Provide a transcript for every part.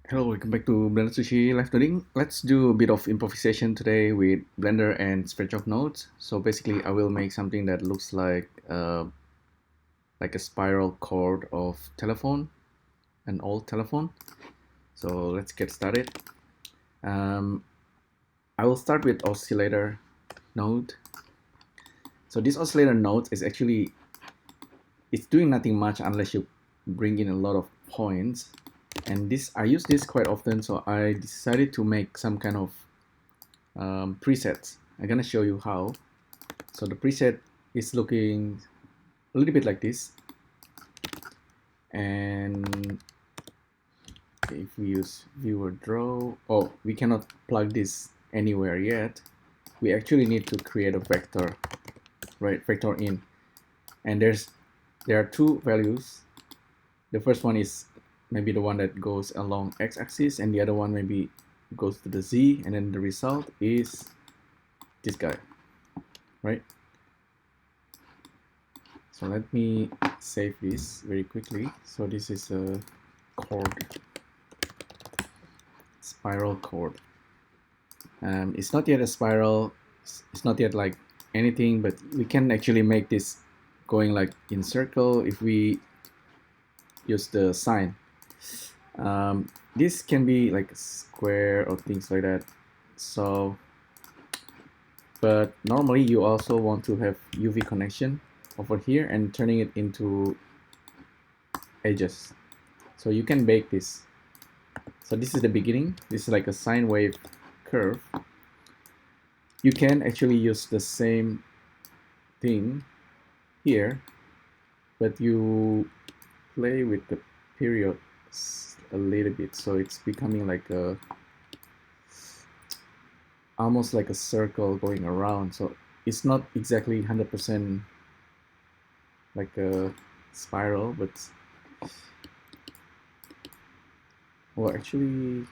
Hello, welcome back to Blender Sushi Live Coding. Let's do a bit of improvisation today with Blender and SVerchok nodes. So basically, I will make something that looks like a spiral cord of telephone, an old telephone. So let's get started. Um, I will start with oscillator node. So this oscillator node is actually it's doing nothing much unless you bring in a lot of points. And this I use this quite often, so I decided to make some kind of presets. I'm gonna show you how. So the preset is looking a little bit like this, and if we use viewer draw, we cannot plug this anywhere yet. We actually need to create a vector, right? Vector in, and there are two values. The first one is maybe the one that goes along x-axis, and the other one maybe goes to the z, and then the result is this guy, right? So let me save this very quickly. So this is a chord, spiral chord. It's not yet a spiral, it's not yet like anything, but we can actually make this going like in circle if we use the sign. This can be like a square or things like that. So, but normally you also want to have UV connection over here and turning it into edges. So you can bake this. So this is the beginning. This is like a sine wave curve. You can actually use the same thing here, but you play with the periods a little bit, so it's becoming like a almost like a circle going around. So it's not exactly 100% like a spiral, but well, actually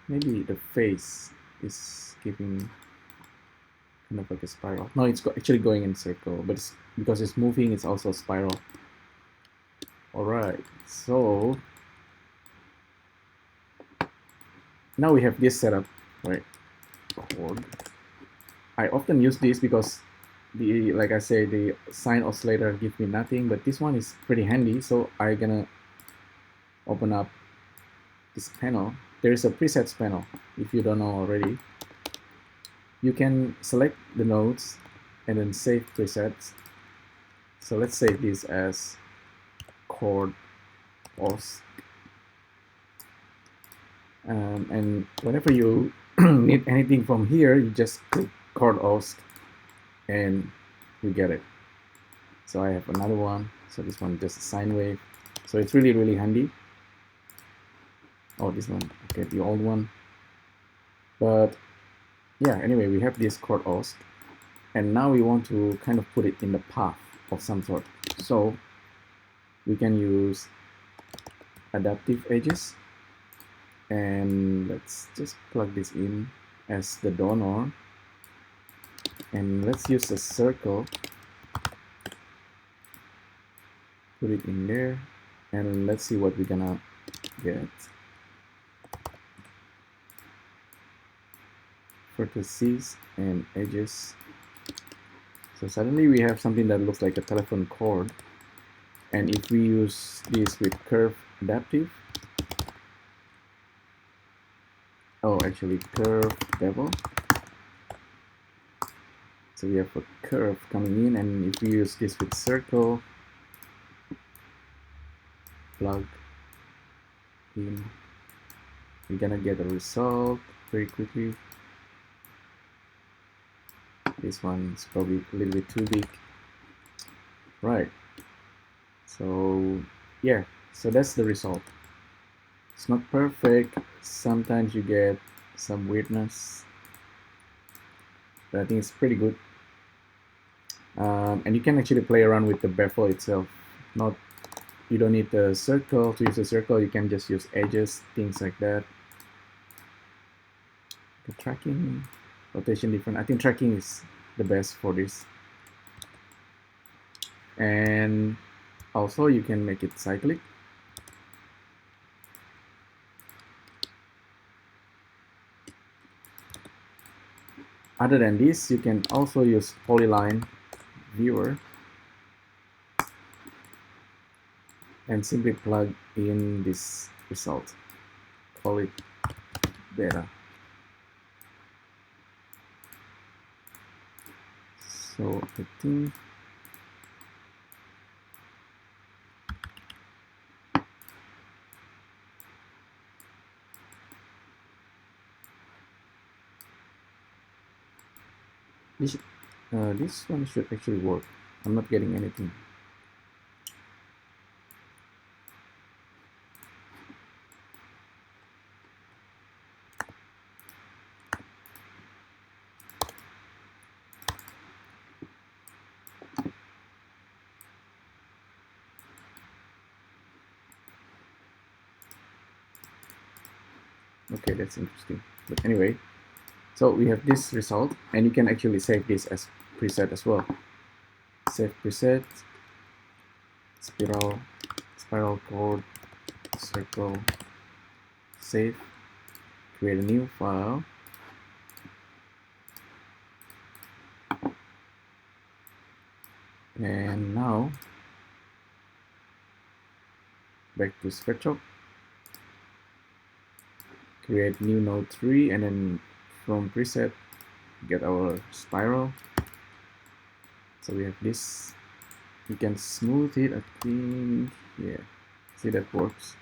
maybe the face is giving kind of like a spiral. No, it's actually going in circle, but it's, because it's moving, it's also a spiral. All right, so now we have this setup, right? Chord. I often use this because like I say, the sine oscillator gives me nothing, but this one is pretty handy. So I'm gonna open up this panel. There is a presets panel. If you don't know already, you can select the nodes and then save presets. So let's save this as chord os. And whenever you need anything from here, you just click chord os and you get it. So I have another one. So this one just a sine wave. So it's really, really handy. Oh, this one, okay, the old one. But yeah, anyway, we have this chord os, and now we want to kind of put it in the path of some sort. So we can use adaptive edges, and let's just plug this in as the donor, and let's use a circle, put it in there, and let's see what we're gonna get. Vertices and edges. So suddenly we have something that looks like a telephone cord, and if we use this with curve adaptive, actually curve bevel, so we have a curve coming in, and if we use this with circle, plug in, we're gonna get a result very quickly. This one's probably a little bit too big, right? So yeah, so that's the result. It's not perfect. Sometimes you get some weirdness, but I think it's pretty good. And you can actually play around with the bevel itself. You don't need the circle to use a circle. You can just use edges, things like that. The tracking, rotation different. I think tracking is the best for this. And also you can make it cyclic. Other than this, you can also use polyline viewer and simply plug in this result. Call it beta. So I think this one should actually work. I'm not getting anything. Okay, that's interesting. But anyway, so we have this result, and you can actually save this as preset as well. Save preset, spiral chord, circle, save, create a new file. And now back to SVerchok, create new node 3, and then from preset get our spiral. So we have this. You can smooth it, I think. Yeah, see, that works.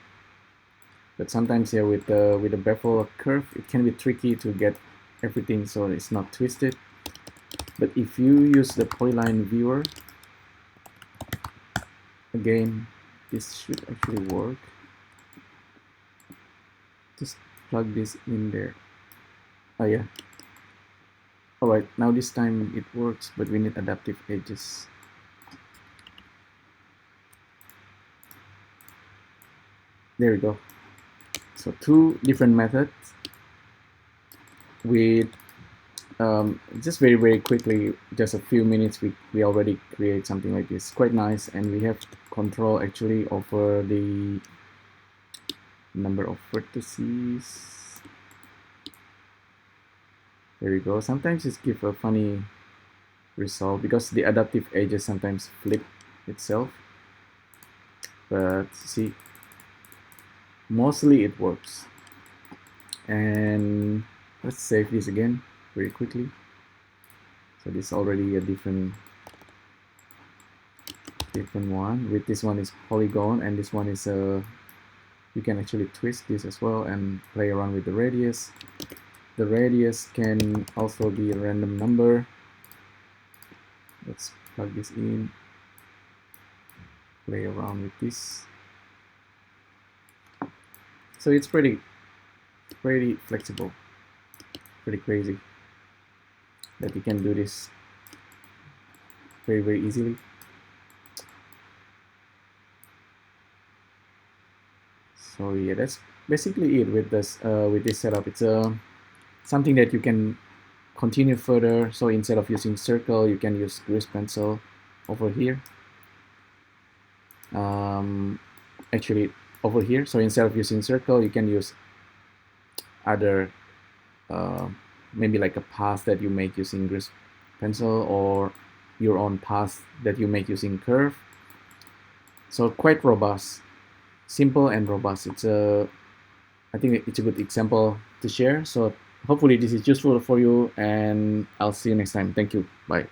But sometimes here with the bevel curve, it can be tricky to get everything so it's not twisted. But if you use the polyline viewer, again, this should actually work. Just plug this in there. Oh yeah. Alright, now this time it works, but we need adaptive edges. There we go. So 2 different methods with just very quickly, just a few minutes, we already create something like this. Quite nice, and we have control actually over the number of vertices. There we go. Sometimes it gives a funny result because the adaptive edges sometimes flip itself, but see, mostly it works. And let's save this again very quickly. So this is already a different one. With this one is polygon, and this one is you can actually twist this as well and play around with the radius. The radius can also be a random number. Let's plug this in, play around with this. So it's pretty flexible, pretty crazy that you can do this very easily. So yeah, that's basically it with this setup. It's something that you can continue further. So instead of using circle, you can use grease pencil over here. Actually over here. So instead of using circle, you can use other maybe like a path that you make using grease pencil, or your own path that you make using curve. So quite robust, simple and robust. It's I think it's a good example to share. So hopefully this is useful for you, and I'll see you next time. Thank you. Bye.